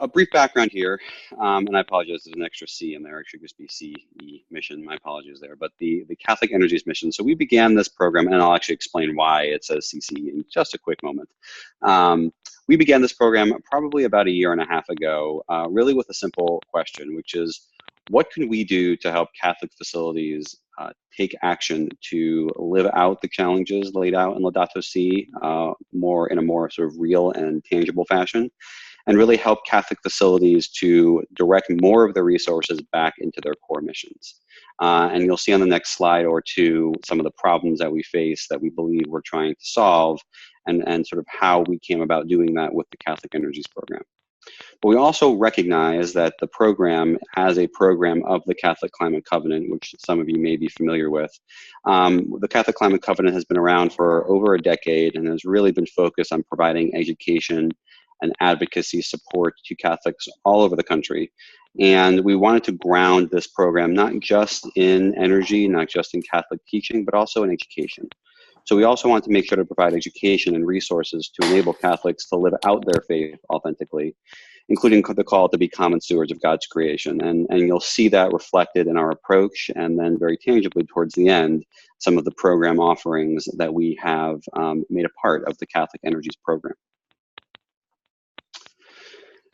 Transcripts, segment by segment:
a brief background here, and I apologize, there's an extra C in there. It should just be CE mission. My apologies there. But the Catholic Energies mission. So we began this program, and I'll actually explain why it says CC in just a quick moment. We began this program probably about a year and a half ago, really with a simple question, which is, what can we do to help Catholic facilities take action to live out the challenges laid out in Laudato Si in a more sort of real and tangible fashion, and really help Catholic facilities to direct more of their resources back into their core missions. And you'll see on the next slide or two some of the problems that we face that we believe we're trying to solve, and sort of how we came about doing that with the Catholic Energies program. But we also recognize that the program as a program of the Catholic Climate Covenant, which some of you may be familiar with. The Catholic Climate Covenant has been around for over a decade and has really been focused on providing education and advocacy support to Catholics all over the country. And we wanted to ground this program not just in energy, not just in Catholic teaching, but also in education. So we also want to make sure to provide education and resources to enable Catholics to live out their faith authentically, including the call to be common stewards of God's creation. And you'll see that reflected in our approach, and then very tangibly towards the end, some of the program offerings that we have made a part of the Catholic Energies program.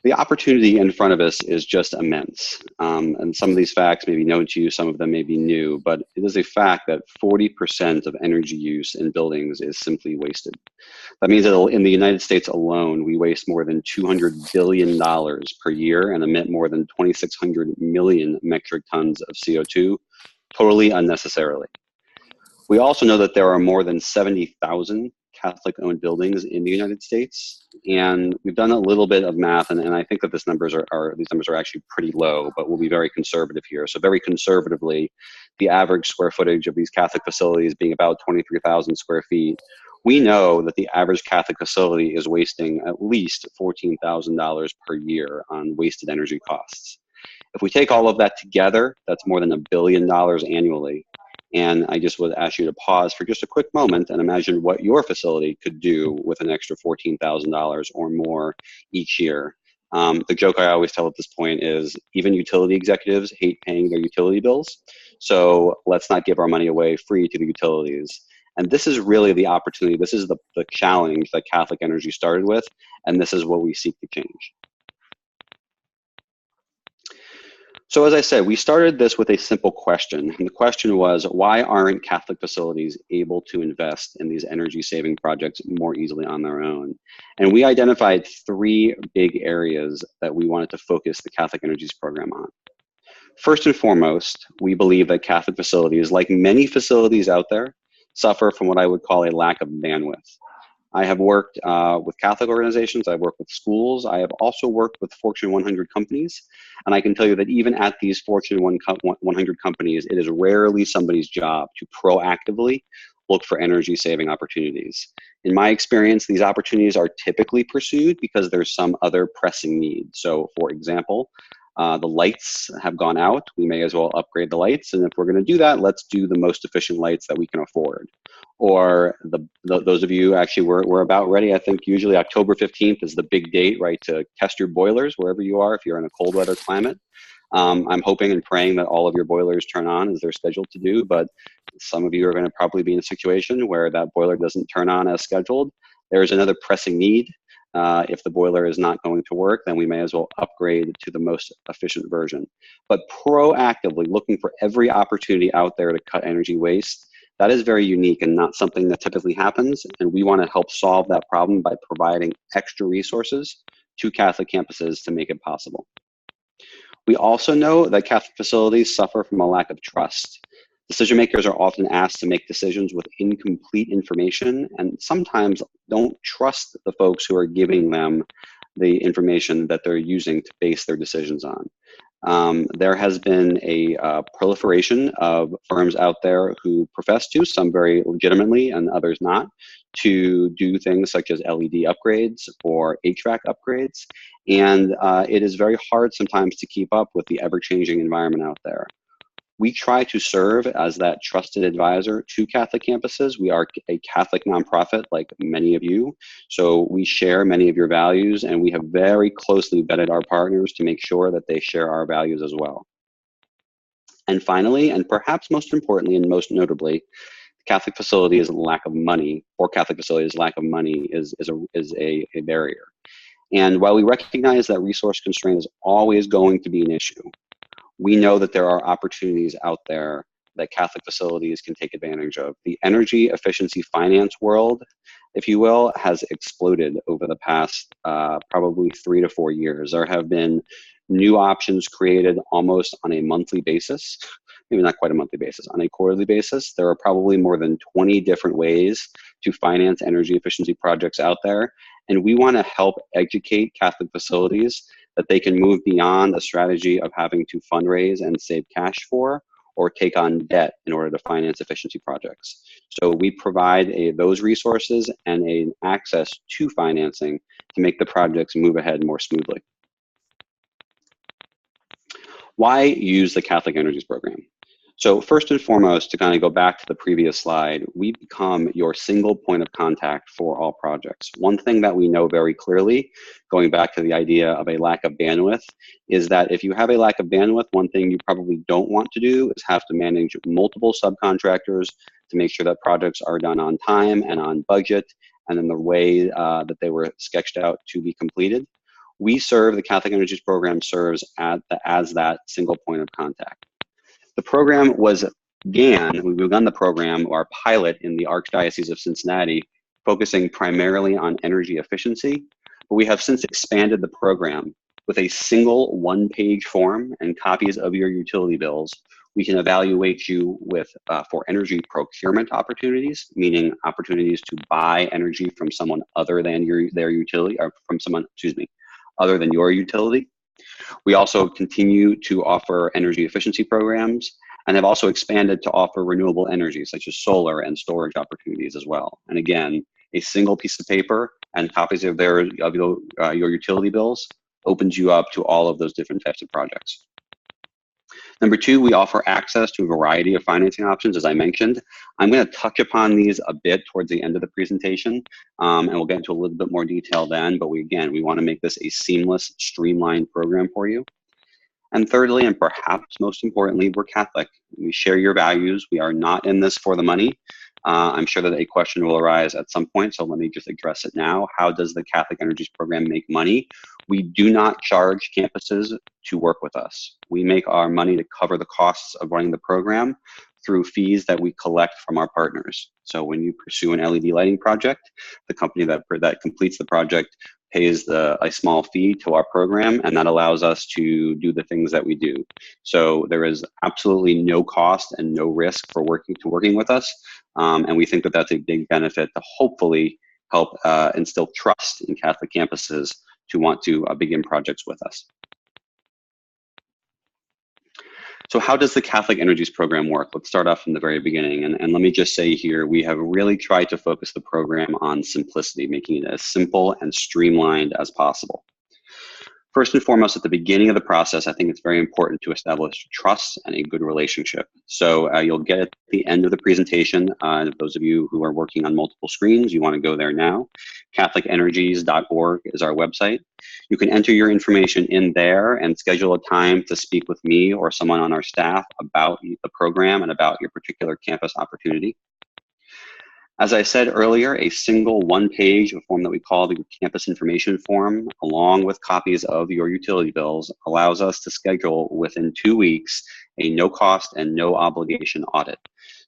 The opportunity in front of us is just immense. And some of these facts may be known to you, some of them may be new, but it is a fact that 40% of energy use in buildings is simply wasted. That means that in the United States alone, we waste more than $200 billion per year and emit more than 2,600 million metric tons of CO2, totally unnecessarily. We also know that there are more than 70,000 Catholic-owned buildings in the United States, and we've done a little bit of math, and I think that these numbers are actually pretty low, but we'll be very conservative here. So very conservatively, the average square footage of these Catholic facilities being about 23,000 square feet, we know that the average Catholic facility is wasting at least $14,000 per year on wasted energy costs. If we take all of that together, that's more than $1 billion annually. And I just would ask you to pause for just a quick moment and imagine what your facility could do with an extra $14,000 or more each year. The joke I always tell at this point is even utility executives hate paying their utility bills. So let's not give our money away free to the utilities. And this is really the opportunity. This is the challenge that Catholic Energy started with, and this is what we seek to change. So as I said, we started this with a simple question. And the question was, why aren't Catholic facilities able to invest in these energy saving projects more easily on their own? And we identified 3 big areas that we wanted to focus the Catholic Energies program on. First and foremost, we believe that Catholic facilities, like many facilities out there, suffer from what I would call a lack of bandwidth. I have worked with Catholic organizations, I've worked with schools, I have also worked with Fortune 100 companies, and I can tell you that even at these Fortune 100 companies, it is rarely somebody's job to proactively look for energy saving opportunities. In my experience, these opportunities are typically pursued because there's some other pressing need. So for example, the lights have gone out, we may as well upgrade the lights, and if we're gonna do that, let's do the most efficient lights that we can afford. Or those of you actually we're about ready. I think usually October 15th is the big date, right, to test your boilers wherever you are if you're in a cold weather climate. I'm hoping and praying that all of your boilers turn on as they're scheduled to do, but some of you are going to probably be in a situation where that boiler doesn't turn on as scheduled. There's another pressing need. If the boiler is not going to work, then we may as well upgrade to the most efficient version. But proactively looking for every opportunity out there to cut energy waste, that is very unique and not something that typically happens, and we want to help solve that problem by providing extra resources to Catholic campuses to make it possible. We also know that Catholic facilities suffer from a lack of trust. Decision makers are often asked to make decisions with incomplete information and sometimes don't trust the folks who are giving them the information that they're using to base their decisions on. There has been a proliferation of firms out there who profess to, some very legitimately and others not, to do things such as LED upgrades or HVAC upgrades. And it is very hard sometimes to keep up with the ever-changing environment out there. We try to serve as that trusted advisor to Catholic campuses. We are a Catholic nonprofit like many of you, so we share many of your values, and we have very closely vetted our partners to make sure that they share our values as well. And finally, and perhaps most importantly and most notably, Catholic facilities lack of money, or Catholic facilities lack of money is a barrier. And while we recognize that resource constraint is always going to be an issue, we know that there are opportunities out there that Catholic facilities can take advantage of. The energy efficiency finance world, if you will, has exploded over the past probably 3 to 4 years. There have been new options created almost on a monthly basis, maybe not quite a monthly basis, on a quarterly basis. There are probably more than 20 different ways to finance energy efficiency projects out there. And we want to help educate Catholic facilities that they can move beyond a strategy of having to fundraise and save cash for, or take on debt in order to finance efficiency projects. So we provide those resources and an access to financing to make the projects move ahead more smoothly. Why use the Catholic Energies Program? So first and foremost, to kind of go back to the previous slide, we become your single point of contact for all projects. One thing that we know very clearly, going back to the idea of a lack of bandwidth, is that if you have a lack of bandwidth, one thing you probably don't want to do is have to manage multiple subcontractors to make sure that projects are done on time and on budget and in the way that they were sketched out to be completed. The Catholic Energies Program serves as that single point of contact. The program we begun the program, our pilot in the Archdiocese of Cincinnati, focusing primarily on energy efficiency, but we have since expanded the program with a single one-page form and copies of your utility bills. We can evaluate you for energy procurement opportunities, meaning opportunities to buy energy from someone other than their utility, or from someone, other than your utility. We also continue to offer energy efficiency programs and have also expanded to offer renewable energy such as solar and storage opportunities as well. And again, a single piece of paper and copies of your utility bills opens you up to all of those different types of projects. Number two, we offer access to a variety of financing options, as I mentioned. I'm going to touch upon these a bit towards the end of the presentation, and we'll get into a little bit more detail then, but we want to make this a seamless, streamlined program for you. And thirdly, and perhaps most importantly, we're Catholic. We share your values. We are not in this for the money. I'm sure that a question will arise at some point, so let me just address it now. How does the Catholic Energies Program make money? We do not charge campuses to work with us. We make our money to cover the costs of running the program through fees that we collect from our partners. So when you pursue an LED lighting project, the company that completes the project pays a small fee to our program, and that allows us to do the things that we do. So there is absolutely no cost and no risk for working with us, and we think that that's a big benefit to hopefully help instill trust in Catholic campuses to want to begin projects with us. So how does the Catholic Energies Program work? Let's start off from the very beginning. And let me just say here, we have really tried to focus the program on simplicity, making it as simple and streamlined as possible. First and foremost, at the beginning of the process, I think it's very important to establish trust and a good relationship. So you'll get at the end of the presentation, those of you who are working on multiple screens, you want to go there now. CatholicEnergies.org is our website. You can enter your information in there and schedule a time to speak with me or someone on our staff about the program and about your particular campus opportunity. As I said earlier, a single one-page form that we call the campus information form, along with copies of your utility bills, allows us to schedule within 2 weeks a no-cost and no-obligation audit.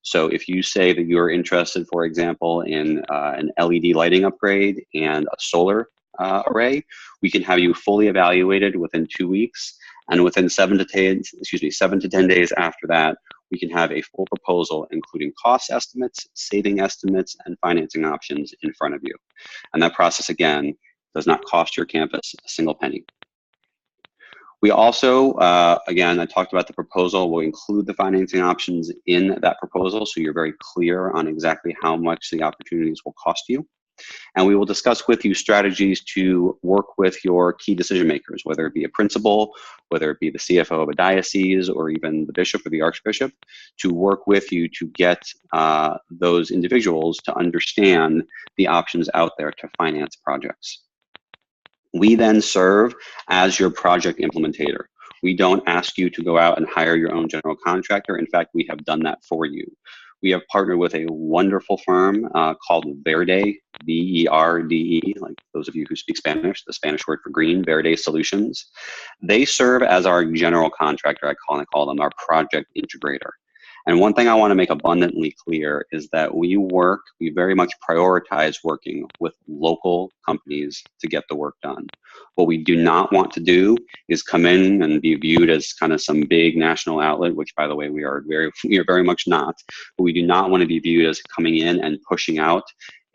So if you say that you're interested, for example, in an LED lighting upgrade and a solar array, we can have you fully evaluated within 2 weeks, and within 7 to 10 days after that, we can have a full proposal including cost estimates, saving estimates, and financing options in front of you. And that process, again, does not cost your campus a single penny. We also, again, I talked about the proposal. We'll include the financing options in that proposal so you're very clear on exactly how much the opportunities will cost you. And we will discuss with you strategies to work with your key decision makers, whether it be a principal, whether it be the CFO of a diocese, or even the bishop or the archbishop, to work with you to get those individuals to understand the options out there to finance projects. We then serve as your project implementator. We don't ask you to go out and hire your own general contractor. In fact, we have done that for you. We have partnered with a wonderful firm called Verde, V-E-R-D-E, like those of you who speak Spanish, the Spanish word for green, Verde Solutions. They serve as our general contractor. I call them our project integrator. And one thing I want to make abundantly clear is that we very much prioritize working with local companies to get the work done. What we do not want to do is come in and be viewed as kind of some big national outlet, which, by the way, we are very much not. But we do not want to be viewed as coming in and pushing out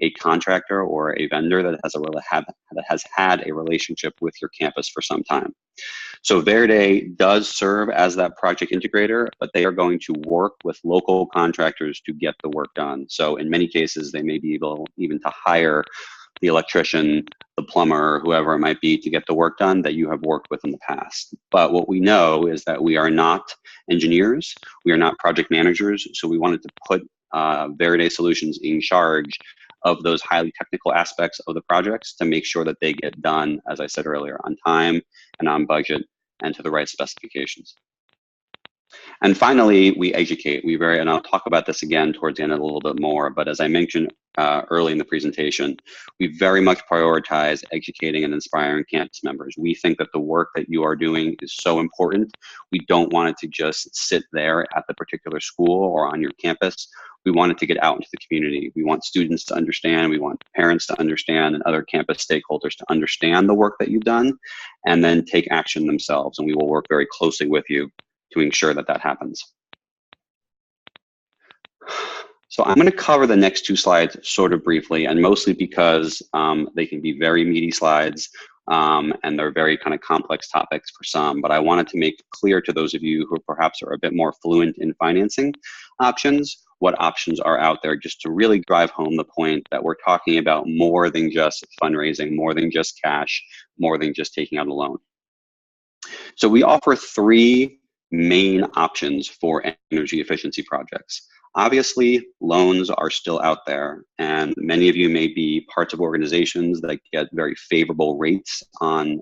a contractor or a vendor that has had a relationship with your campus for some time. So Verde does serve as that project integrator, but they are going to work with local contractors to get the work done. So in many cases, they may be able even to hire the electrician, the plumber, whoever it might be, to get the work done that you have worked with in the past. But what we know is that we are not engineers, we are not project managers, so we wanted to put Verde Solutions in charge of those highly technical aspects of the projects to make sure that they get done, as I said earlier, on time and on budget and to the right specifications. And finally, we educate. And I'll talk about this again towards the end a little bit more, but as I mentioned early in the presentation, we very much prioritize educating and inspiring campus members. We think that the work that you are doing is so important. We don't want it to just sit there at the particular school or on your campus. We want it to get out into the community. We want students to understand, we want parents to understand, and other campus stakeholders to understand the work that you've done, and then take action themselves. And we will work very closely with you to ensure that that happens. So I'm going to cover the next two slides sort of briefly, and mostly because they can be very meaty slides, and they're very kind of complex topics for some, but I wanted to make clear to those of you who perhaps are a bit more fluent in financing options, what options are out there, just to really drive home the point that we're talking about more than just fundraising, more than just cash, more than just taking out a loan. So we offer three main options for energy efficiency projects. Obviously, loans are still out there, and many of you may be parts of organizations that get very favorable rates on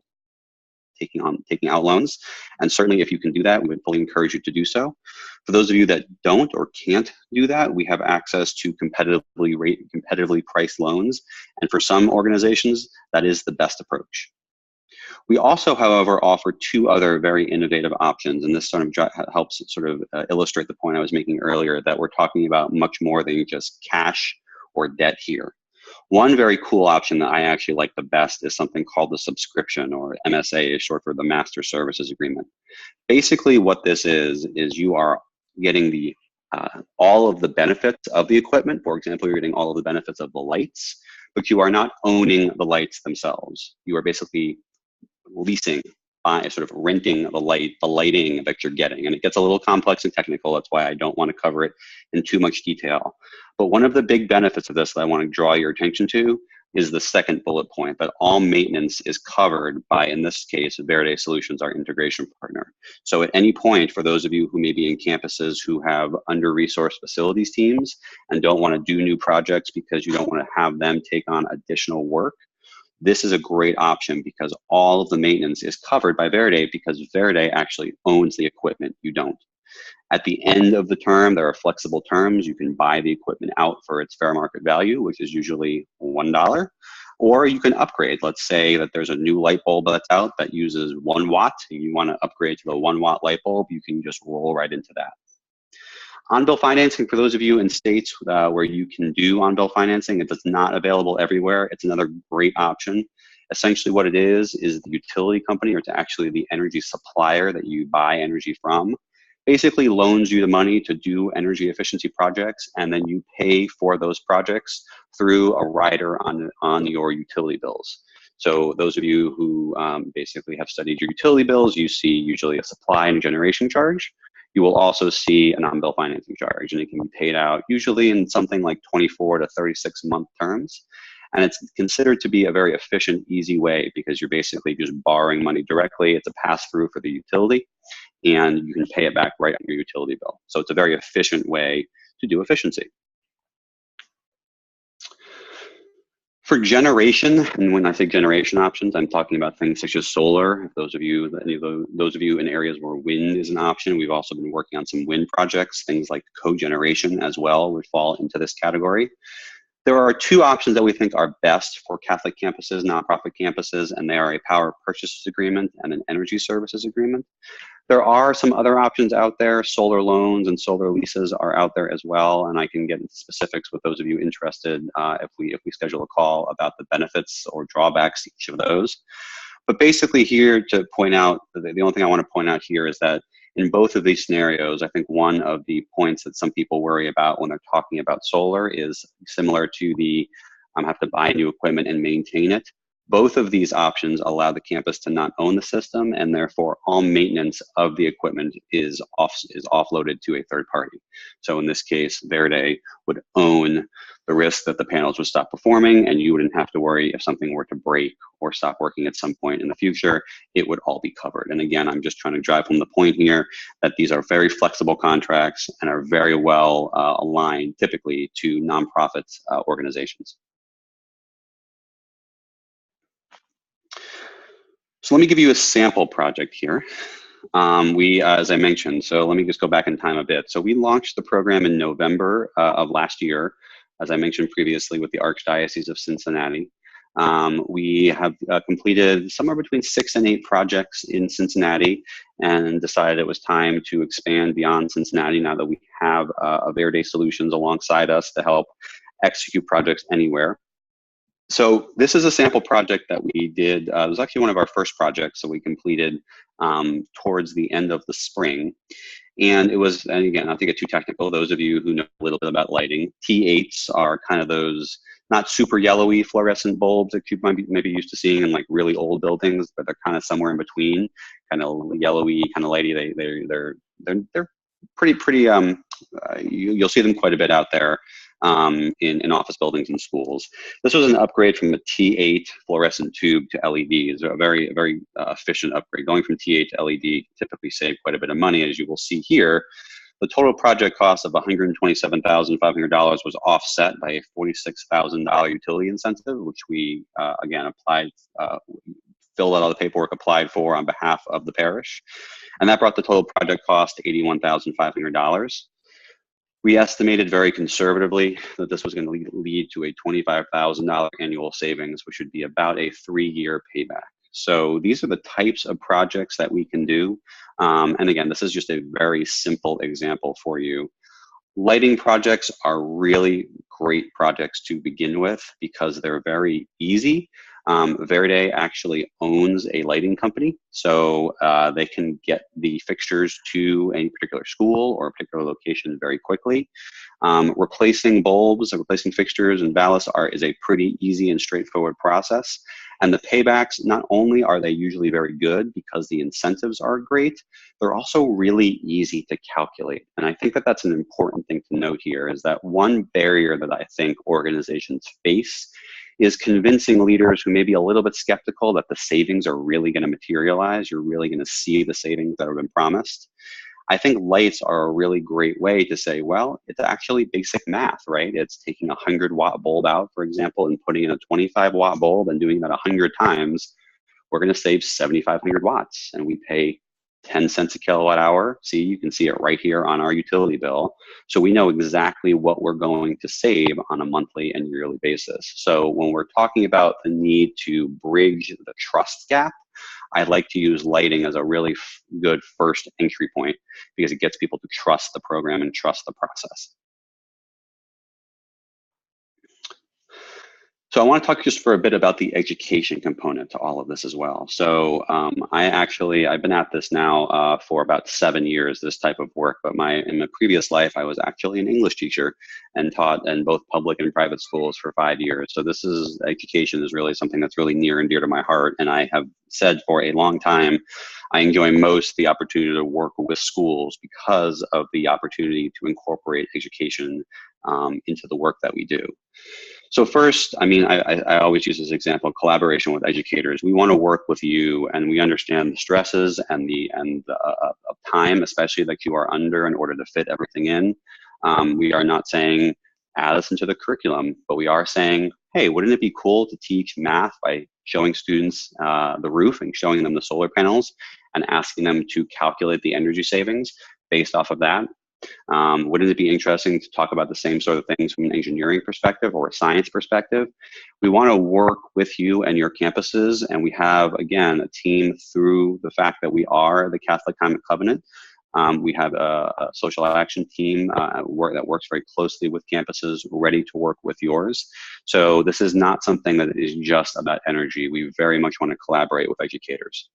taking out loans. And certainly if you can do that, we would fully encourage you to do so. For those of you that don't or can't do that, we have access to competitively priced loans. And for some organizations, that is the best approach. We also, however, offer two other very innovative options, and this sort of helps illustrate the point I was making earlier, that we're talking about much more than just cash or debt here. One very cool option that I actually like the best is something called the subscription, or MSA is short for the Master Services Agreement. Basically what this is you are getting all of the benefits of the equipment. For example, you're getting all of the benefits of the lights, but you are not owning the lights themselves. You are basically leasing, sort of renting the lighting that you're getting. And it gets a little complex and technical. That's why I don't want to cover it in too much detail. But one of the big benefits of this that I want to draw your attention to is the second bullet point, that all maintenance is covered by, in this case, Verde Solutions, our integration partner. So at any point, for those of you who may be in campuses who have under-resourced facilities teams and don't want to do new projects because you don't want to have them take on additional work, this is a great option because all of the maintenance is covered by Verde, because Verde actually owns the equipment. You don't. At the end of the term, there are flexible terms. You can buy the equipment out for its fair market value, which is usually $1, or you can upgrade. Let's say that there's a new light bulb that's out that uses 1 watt, and you want to upgrade to the 1 watt light bulb, you can just roll right into that. On-bill financing, for those of you in states where you can do on-bill financing, it is not available everywhere. It's another great option. Essentially what it is the utility company, or it's actually the energy supplier that you buy energy from, basically loans you the money to do energy efficiency projects, and then you pay for those projects through a rider on your utility bills. So those of you who basically have studied your utility bills, you see usually a supply and generation charge. You will also see an on-bill financing charge, and it can be paid out usually in something like 24 to 36 month terms. And it's considered to be a very efficient, easy way because you're basically just borrowing money directly. It's a pass-through for the utility, and you can pay it back right on your utility bill. So it's a very efficient way to do efficiency. For generation, and when I say generation options, I'm talking about things such as solar. Those of you in areas where wind is an option, we've also been working on some wind projects. Things like cogeneration as well would fall into this category. There are two options that we think are best for Catholic campuses, nonprofit campuses, and they are a power purchase agreement and an energy services agreement. There are some other options out there. Solar loans and solar leases are out there as well, and I can get into specifics with those of you interested if we schedule a call about the benefits or drawbacks to each of those. But basically here to point out, the only thing I want to point out here is that in both of these scenarios, I think one of the points that some people worry about when they're talking about solar is similar to the have to buy new equipment and maintain it. Both of these options allow the campus to not own the system, and therefore all maintenance of the equipment is offloaded to a third party. So in this case, Verde would own the risk that the panels would stop performing, and you wouldn't have to worry if something were to break or stop working at some point in the future. It would all be covered. And again, I'm just trying to drive home the point here that these are very flexible contracts and are very well aligned typically to nonprofit organizations. So let me give you a sample project here. As I mentioned, so let me just go back in time a bit. So we launched the program in November of last year, as I mentioned previously, with the Archdiocese of Cincinnati. We have completed somewhere between 6 and 8 projects in Cincinnati and decided it was time to expand beyond Cincinnati now that we have Verde Solutions alongside us to help execute projects anywhere. So this is a sample project that we did. It was actually one of our first projects, so we completed towards the end of the spring. And it was, and again, not to get too technical, those of you who know a little bit about lighting, T8s are kind of those not super yellowy fluorescent bulbs that you might be maybe used to seeing in like really old buildings, but they're kind of somewhere in between, kind of yellowy, kind of lighty. They're pretty. You'll see them quite a bit out there. In office buildings and schools. This was an upgrade from a T8 fluorescent tube to LEDs, a very efficient upgrade. Going from T8 to LED typically save quite a bit of money, as you will see here. The total project cost of $127,500 was offset by a $46,000 utility incentive, which we, again, applied, filled out all the paperwork, applied for on behalf of the parish. And that brought the total project cost to $81,500. We estimated very conservatively that this was going to lead to a $25,000 annual savings, which would be about a 3-year payback. So these are the types of projects that we can do. And again, this is just a very simple example for you. Lighting projects are really great projects to begin with because they're very easy. Verde actually owns a lighting company, so they can get the fixtures to any particular school or a particular location very quickly. Replacing bulbs, replacing fixtures and ballasts is a pretty easy and straightforward process. And the paybacks, not only are they usually very good because the incentives are great, they're also really easy to calculate. And I think that that's an important thing to note here, is that one barrier that I think organizations face is convincing leaders who may be a little bit skeptical that the savings are really going to materialize. You're really going to see the savings that have been promised. I think lights are a really great way to say, well, it's actually basic math, right? It's taking a 100-watt bulb out, for example, and putting in a 25-watt bulb and doing that 100 times. We're going to save 7,500 watts, and we pay 10 cents a kilowatt hour. See, you can see it right here on our utility bill. So we know exactly what we're going to save on a monthly and yearly basis. So when we're talking about the need to bridge the trust gap, I like to use lighting as a really good first entry point because it gets people to trust the program and trust the process. So I want to talk just for a bit about the education component to all of this as well. So I've been at this now for about 7 years, this type of work, but in my previous life, I was actually an English teacher and taught in both public and private schools for 5 years. So education is really something that's really near and dear to my heart. And I have said for a long time, I enjoy most the opportunity to work with schools because of the opportunity to incorporate education into the work that we do. So first, I mean, I always use this example, collaboration with educators. We want to work with you, and we understand the stresses and the of time, especially that you are under in order to fit everything in. We are not saying add us into the curriculum, but we are saying, hey, wouldn't it be cool to teach math by showing students the roof and showing them the solar panels and asking them to calculate the energy savings based off of that? Wouldn't it be interesting to talk about the same sort of things from an engineering perspective or a science perspective? We want to work with you and your campuses, and we have, again, a team through the fact that we are the Catholic Climate Covenant. We have a social action team that works very closely with campuses, ready to work with yours. So this is not something that is just about energy. We very much want to collaborate with educators.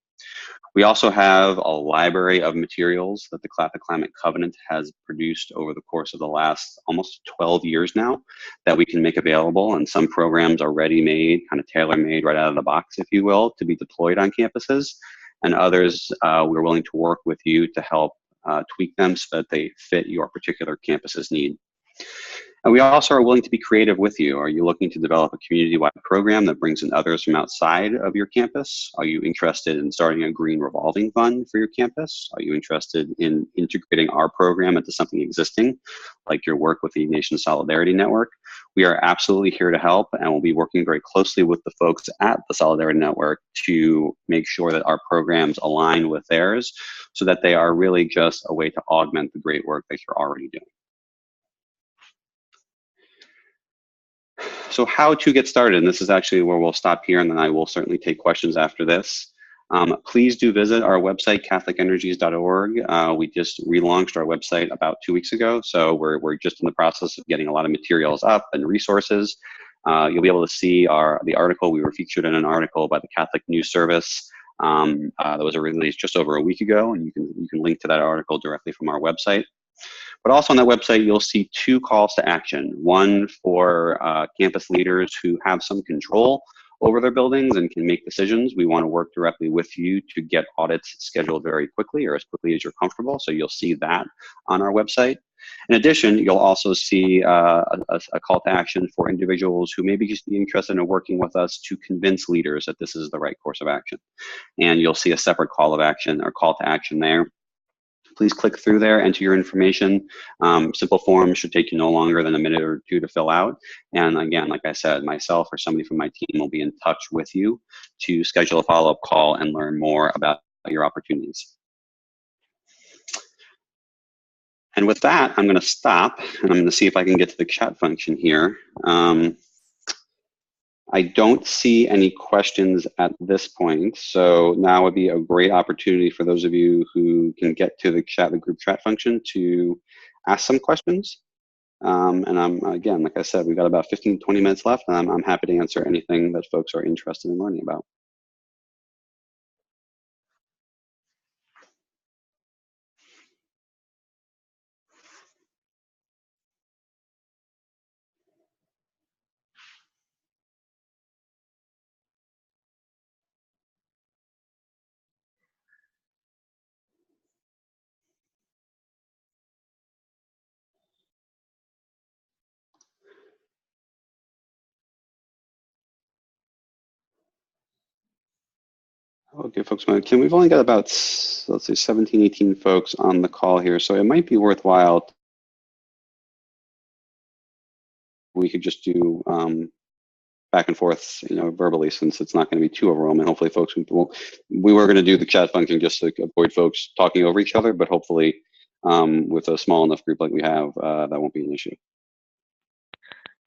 We also have a library of materials that the Catholic Climate Covenant has produced over the course of the last almost 12 years now that we can make available, and some programs are ready-made, kind of tailor-made right out of the box, if you will, to be deployed on campuses, and others we're willing to work with you to help tweak them so that they fit your particular campus's need. And we also are willing to be creative with you. Are you looking to develop a community-wide program that brings in others from outside of your campus? Are you interested in starting a green revolving fund for your campus? Are you interested in integrating our program into something existing, like your work with the Nation Solidarity Network? We are absolutely here to help, and we'll be working very closely with the folks at the Solidarity Network to make sure that our programs align with theirs so that they are really just a way to augment the great work that you're already doing. So how to get started, and this is actually where we'll stop here, and then I will certainly take questions after this. Please do visit our website, catholicenergies.org. We just relaunched our website about 2 weeks ago, so we're just in the process of getting a lot of materials up and resources. You'll be able to see the article. We were featured in an article by the Catholic News Service that was released just over a week ago, and you can link to that article directly from our website. But also on that website, you'll see 2 calls to action. One for campus leaders who have some control over their buildings and can make decisions. We want to work directly with you to get audits scheduled very quickly, or as quickly as you're comfortable. So you'll see that on our website. In addition, you'll also see a call to action for individuals who maybe just be interested in working with us to convince leaders that this is the right course of action. And you'll see a separate call to action there. Please click through there, enter your information. Simple forms should take you no longer than a minute or 2 to fill out. And again, like I said, myself or somebody from my team will be in touch with you to schedule a follow-up call and learn more about your opportunities. And with that, I'm going to stop, and I'm going to see if I can get to the chat function here. I don't see any questions at this point, so now would be a great opportunity for those of you who can get to the group chat function to ask some questions. And again, like I said, we've got about 15, 20 minutes left, and I'm happy to answer anything that folks are interested in learning about. Okay, folks, we've only got about, let's say, 17, 18 folks on the call here, so it might be worthwhile. We could just do back and forth, verbally, since it's not going to be too overwhelming. Hopefully, folks we were going to do the chat function just to avoid folks talking over each other, but hopefully, with a small enough group like we have, that won't be an issue.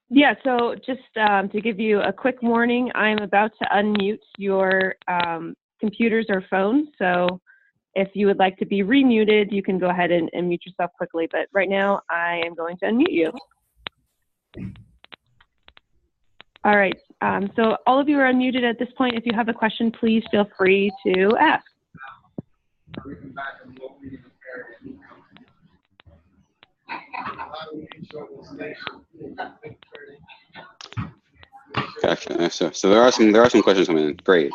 Yeah, so just to give you a quick warning, I'm about to unmute your computers or phones. So if you would like to be remuted, you can go ahead and mute yourself quickly. But right now, I am going to unmute you. All right, so all of you are unmuted at this point. If you have a question, please feel free to ask. Gotcha. So there are some questions coming in. Great.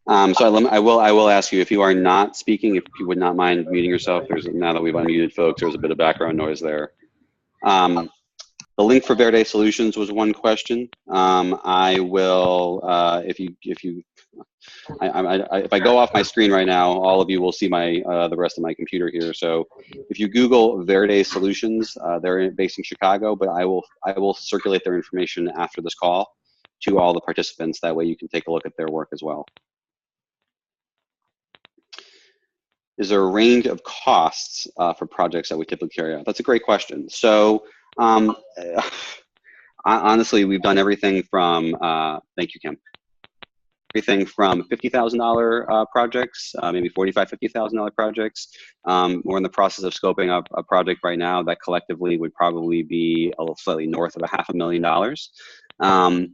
So I will ask you, if you are not speaking, if you would not mind muting yourself. Now that we've unmuted folks, there's a bit of background noise there. The link for Verde Solutions was one question. I will, if I go off my screen right now, all of you will see my the rest of my computer here. So if you Google Verde Solutions, they're based in Chicago, but I will circulate their information after this call to all the participants. That way you can take a look at their work as well. Is there a range of costs for projects that we typically carry out? That's a great question. So honestly, we've done everything from, thank you, Kim, everything from $50,000 projects, maybe $45,000, $50,000 projects. We're in the process of scoping up a project right now that collectively would probably be a little slightly north of $500,000.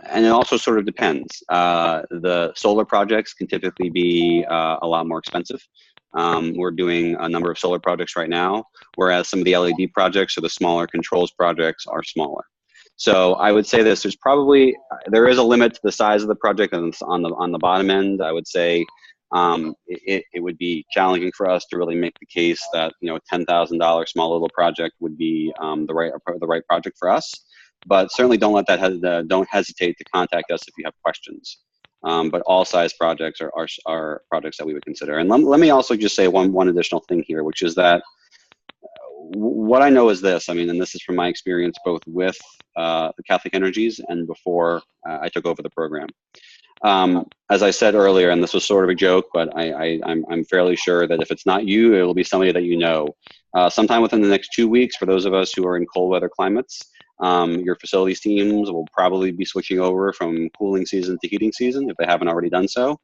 And it also sort of depends. The solar projects can typically be a lot more expensive. We're doing a number of solar projects right now, whereas some of the LED projects or the smaller controls projects are smaller. So I would say this: there is a limit to the size of the project, and on the bottom end, I would say it would be challenging for us to really make the case that $10,000 small little project would be the right project for us. But certainly don't hesitate to contact us if you have questions. But all size projects are projects that we would consider. And let me also just say one additional thing here, which is that what I know is this. I mean, and this is from my experience both with the Catholic Energies and before I took over the program. As I said earlier, and this was sort of a joke, but I'm fairly sure that if it's not you, it will be somebody that you know. Sometime within the next 2 weeks, for those of us who are in cold weather climates, your facilities teams will probably be switching over from cooling season to heating season if they haven't already done so.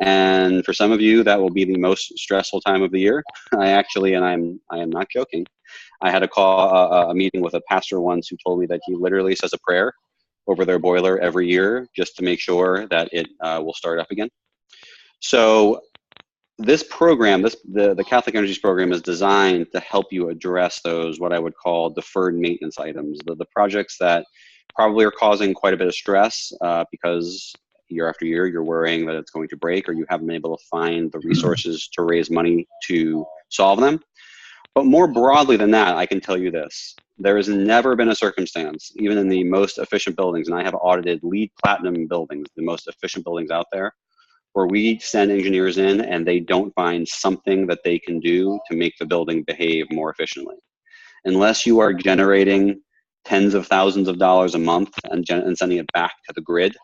And for some of you, that will be the most stressful time of the year. I am not joking. I had a meeting with a pastor once who told me that he literally says a prayer over their boiler every year just to make sure that it will start up again. So this program, the Catholic Energies program, is designed to help you address those, what I would call deferred maintenance items, the projects that probably are causing quite a bit of stress because year after year you're worrying that it's going to break or you haven't been able to find the resources to raise money to solve them. But more broadly than that, I can tell you this. There has never been a circumstance, even in the most efficient buildings, and I have audited LEED Platinum buildings, the most efficient buildings out there, where we send engineers in and they don't find something that they can do to make the building behave more efficiently. Unless you are generating tens of thousands of dollars a month and sending it back to the grid,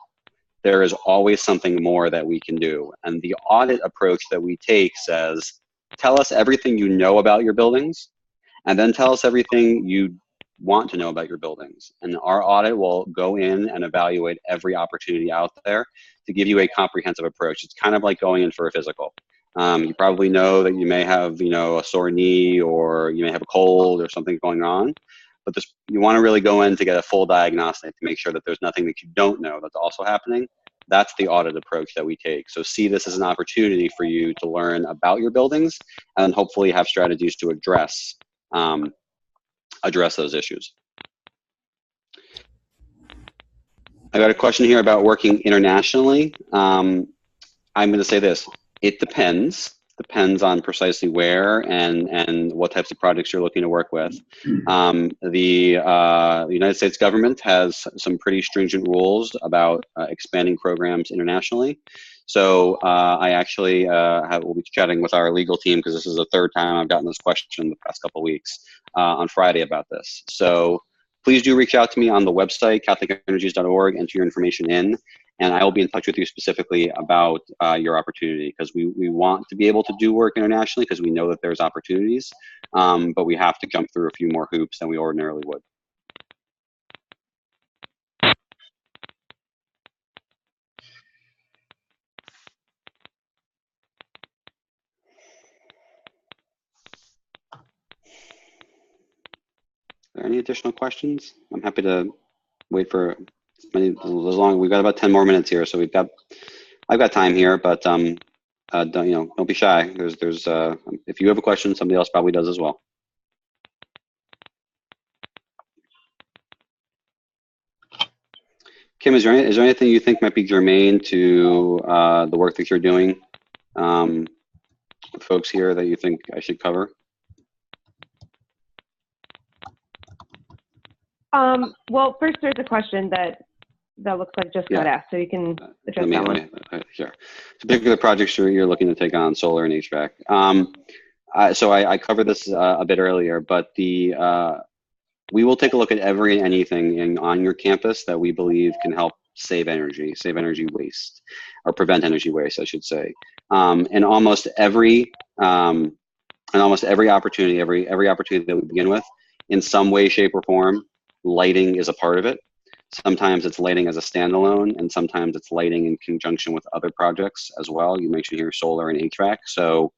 there is always something more that we can do. And the audit approach that we take says, tell us everything you know about your buildings, and then tell us everything you want to know about your buildings. And our audit will go in and evaluate every opportunity out there to give you a comprehensive approach. It's kind of like going in for a physical. You probably know that you may have, a sore knee, or you may have a cold or something going on, but you want to really go in to get a full diagnostic to make sure that there's nothing that you don't know that's also happening. That's the audit approach that we take. So see this as an opportunity for you to learn about your buildings and hopefully have strategies to address those issues. I got a question here about working internationally. I'm going to say this: it depends on precisely where and what types of projects you're looking to work with. The United States government has some pretty stringent rules about expanding programs internationally. So I actually will be chatting with our legal team, because this is the third time I've gotten this question in the past couple of weeks, on Friday about this. So please do reach out to me on the website, catholicenergies.org, enter your information in, and I will be in touch with you specifically about your opportunity, because we want to be able to do work internationally because we know that there's opportunities, but we have to jump through a few more hoops than we ordinarily would. Are there any additional questions? I'm happy to wait for as long. We've got about 10 more minutes here, so I've got time here, but don't be shy. If you have a question, somebody else probably does as well. Kim, is there anything you think might be germane to the work that you're doing with folks here that you think I should cover? Well, first there's a question that looks like just got asked, so you can address that one. Sure. So particular projects you're looking to take on, solar and HVAC. So I covered this a bit earlier, but we will take a look at every and anything on your campus that we believe can help save energy waste, or prevent energy waste, I should say. And almost every opportunity, every opportunity that we begin with, in some way, shape, or form, lighting is a part of it. Sometimes it's lighting as a standalone, and sometimes it's lighting in conjunction with other projects as well. You mentioned here solar and HVAC. So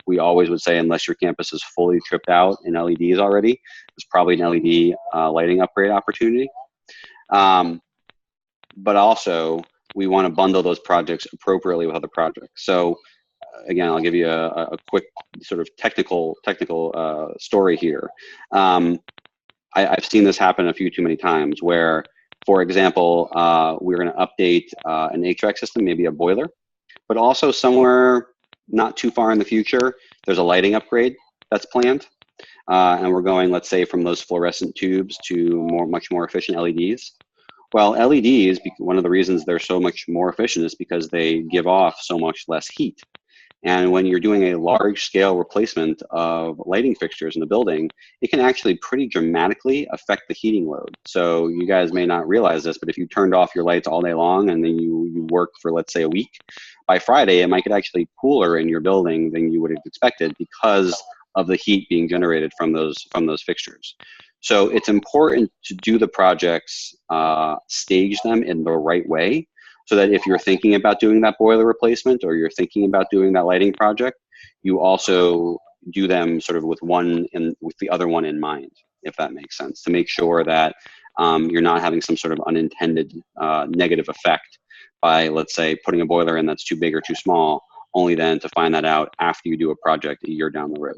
we always would say, unless your campus is fully tripped out in LEDs already, there's probably an LED lighting upgrade opportunity. But also, we want to bundle those projects appropriately with other projects. So again, I'll give you a quick sort of technical story here. I've seen this happen a few too many times where, for example, we're going to update an HVAC system, maybe a boiler, but also somewhere not too far in the future, there's a lighting upgrade that's planned. And we're going, let's say, from those fluorescent tubes to much more efficient LEDs. Well, LEDs, one of the reasons they're so much more efficient is because they give off so much less heat. And when you're doing a large scale replacement of lighting fixtures in the building, it can actually pretty dramatically affect the heating load. So you guys may not realize this, but if you turned off your lights all day long and then you work for, let's say, a week, by Friday, it might get actually cooler in your building than you would have expected because of the heat being generated from those fixtures. So it's important to do the projects, stage them in the right way, so that if you're thinking about doing that boiler replacement or you're thinking about doing that lighting project, you also do them sort of with the other one in mind, if that makes sense, to make sure that you're not having some sort of unintended negative effect by, let's say, putting a boiler in that's too big or too small, only then to find that out after you do a project a year down the road.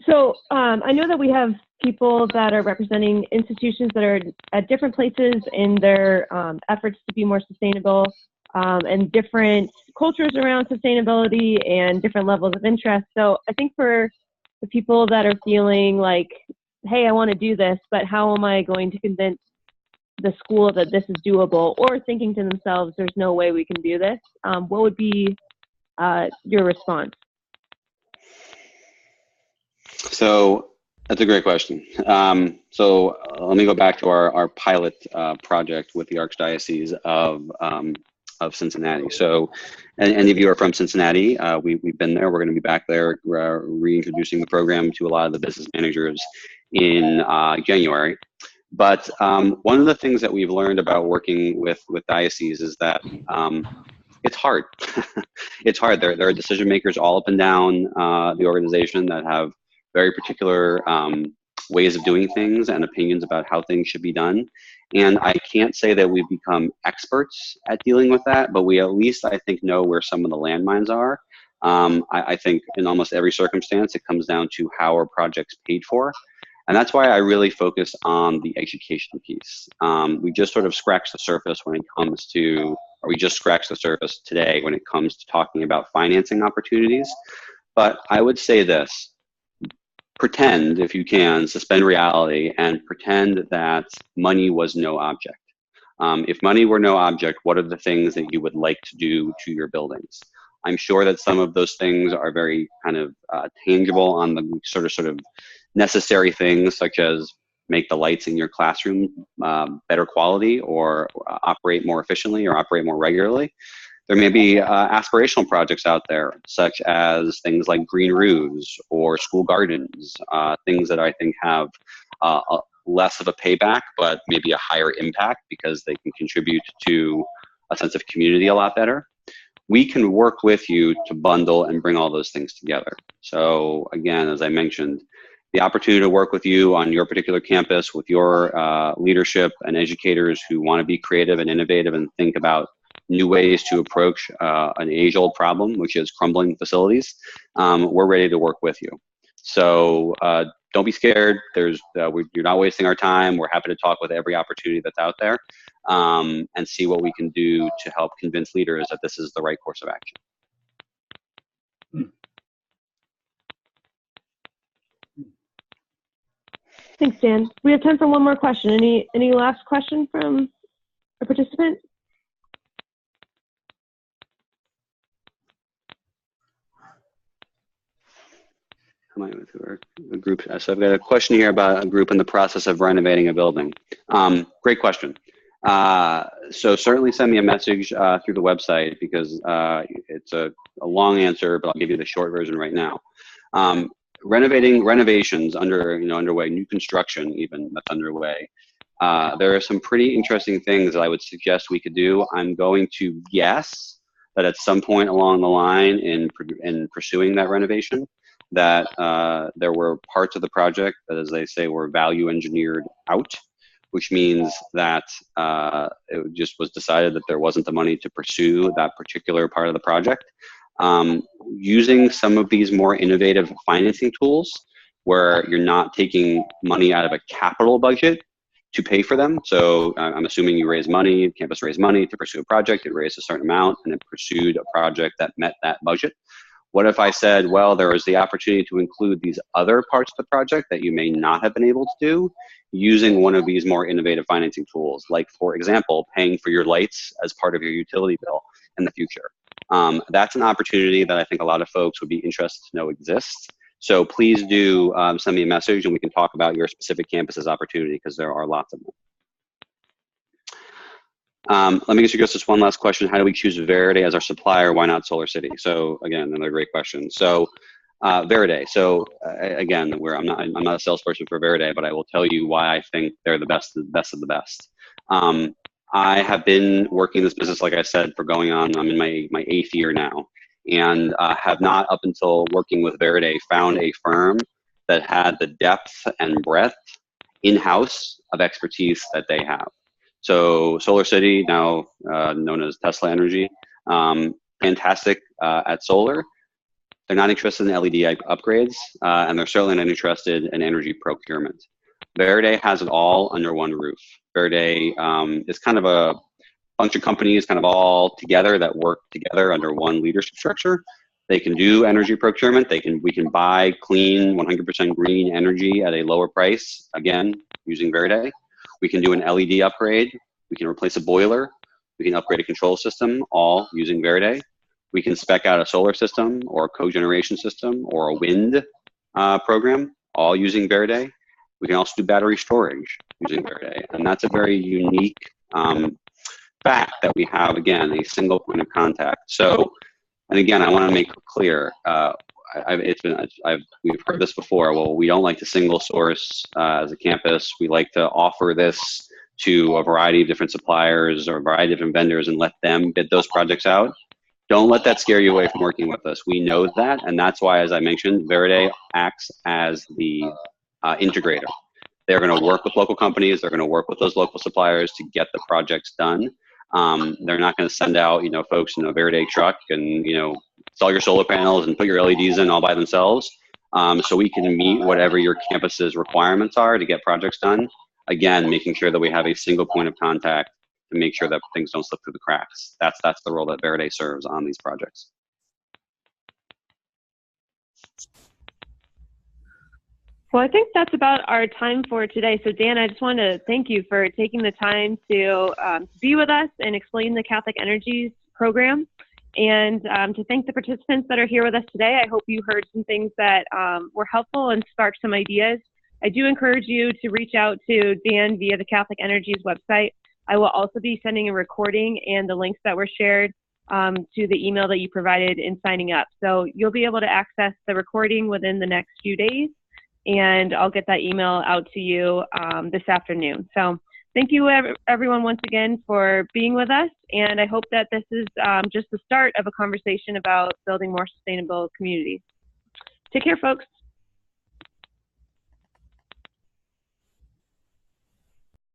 So I know that we have people that are representing institutions that are at different places in their efforts to be more sustainable, and different cultures around sustainability and different levels of interest. So I think for the people that are feeling like, hey, I want to do this, but how am I going to convince the school that this is doable, or thinking to themselves, there's no way we can do this, what would be your response? So that's a great question. So let me go back to our pilot project with the Archdiocese of Cincinnati. So any of you are from Cincinnati, we've been there. We're going to be back there reintroducing the program to a lot of the business managers in January. But one of the things that we've learned about working with dioceses is that it's hard. It's hard. There are decision makers all up and down the organization that have very particular ways of doing things and opinions about how things should be done. And I can't say that we've become experts at dealing with that, but we at least, I think, know where some of the landmines are. I think in almost every circumstance, it comes down to how are projects paid for. And that's why I really focus on the education piece. We just sort of scratched the surface when it comes to, or we just scratched the surface today when it comes to talking about financing opportunities. But I would say this: pretend, if you can, suspend reality and pretend that money was no object. If money were no object, what are the things that you would like to do to your buildings? I'm sure that some of those things are very kind of tangible on the sort of necessary things, such as make the lights in your classroom better quality, or operate more efficiently, or operate more regularly. There may be aspirational projects out there, such as things like green roofs or school gardens, things that I think have less of a payback, but maybe a higher impact because they can contribute to a sense of community a lot better. We can work with you to bundle and bring all those things together. So again, as I mentioned, the opportunity to work with you on your particular campus with your leadership and educators who want to be creative and innovative and think about new ways to approach an age-old problem, which is crumbling facilities. We're ready to work with you. So don't be scared. You're not wasting our time. We're happy to talk with every opportunity that's out there and see what we can do to help convince leaders that this is the right course of action. Thanks, Dan. We have time for one more question. Any last question from a participant? A group. So I've got a question here about a group in the process of renovating a building. Great question. So certainly send me a message through the website, because it's a long answer, but I'll give you the short version right now. Renovations underway, new construction even that's underway. There are some pretty interesting things that I would suggest we could do. I'm going to guess that at some point along the line in pursuing that renovation, that there were parts of the project that, as they say, were value engineered out, which means that it just was decided that there wasn't the money to pursue that particular part of the project. Using some of these more innovative financing tools where you're not taking money out of a capital budget to pay for them. So I'm assuming you raise money, campus raised money to pursue a project, it raised a certain amount, and it pursued a project that met that budget. What if I said, well, there is the opportunity to include these other parts of the project that you may not have been able to do using one of these more innovative financing tools, like, for example, paying for your lights as part of your utility bill in the future. That's an opportunity that I think a lot of folks would be interested to know exists. So please do send me a message and we can talk about your specific campus's opportunity, because there are lots of them. Let me just one last question. How do we choose Veride as our supplier? Why not Solar City? So again, another great question. So Veride. So again, I'm not a salesperson for Veride, but I will tell you why I think they're the best of the best. I have been working in this business, like I said, for going on, I'm in my 8th year now, and have not, up until working with Veride, found a firm that had the depth and breadth in-house of expertise that they have. So Solar City, now known as Tesla Energy, fantastic at solar. They're not interested in LED upgrades, and they're certainly not interested in energy procurement. Veride has it all under one roof. Veride is kind of a bunch of companies kind of all together that work together under one leadership structure. They can do energy procurement. We can buy clean, 100% green energy at a lower price, again, using Veride. We can do an LED upgrade. We can replace a boiler. We can upgrade a control system, all using Veride. We can spec out a solar system or a cogeneration system or a wind program, all using Veride. We can also do battery storage using Veride. And that's a very unique fact that we have, again, a single point of contact. So, and again, I want to make clear, we've heard this before. Well, we don't like to single source as a campus. We like to offer this to a variety of different suppliers or a variety of different vendors and let them bid those projects out. Don't let that scare you away from working with us. We know that, and that's why, as I mentioned, Veride acts as the integrator. They're going to work with local companies. They're going to work with those local suppliers to get the projects done. They're not going to send out, folks in a Veride truck and, install your solar panels and put your LEDs in all by themselves. So we can meet whatever your campus's requirements are to get projects done. Again, making sure that we have a single point of contact to make sure that things don't slip through the cracks. That's the role that Veride serves on these projects. Well, I think that's about our time for today. So Dan, I just want to thank you for taking the time to be with us and explain the Catholic Energies program, and to thank the participants that are here with us today. I hope you heard some things that were helpful and sparked some ideas. I do encourage you to reach out to Dan via the Catholic Energies website. I will also be sending a recording and the links that were shared to the email that you provided in signing up. So you'll be able to access the recording within the next few days, and I'll get that email out to you this afternoon. So thank you everyone once again for being with us, and I hope that this is just the start of a conversation about building more sustainable communities. Take care, folks.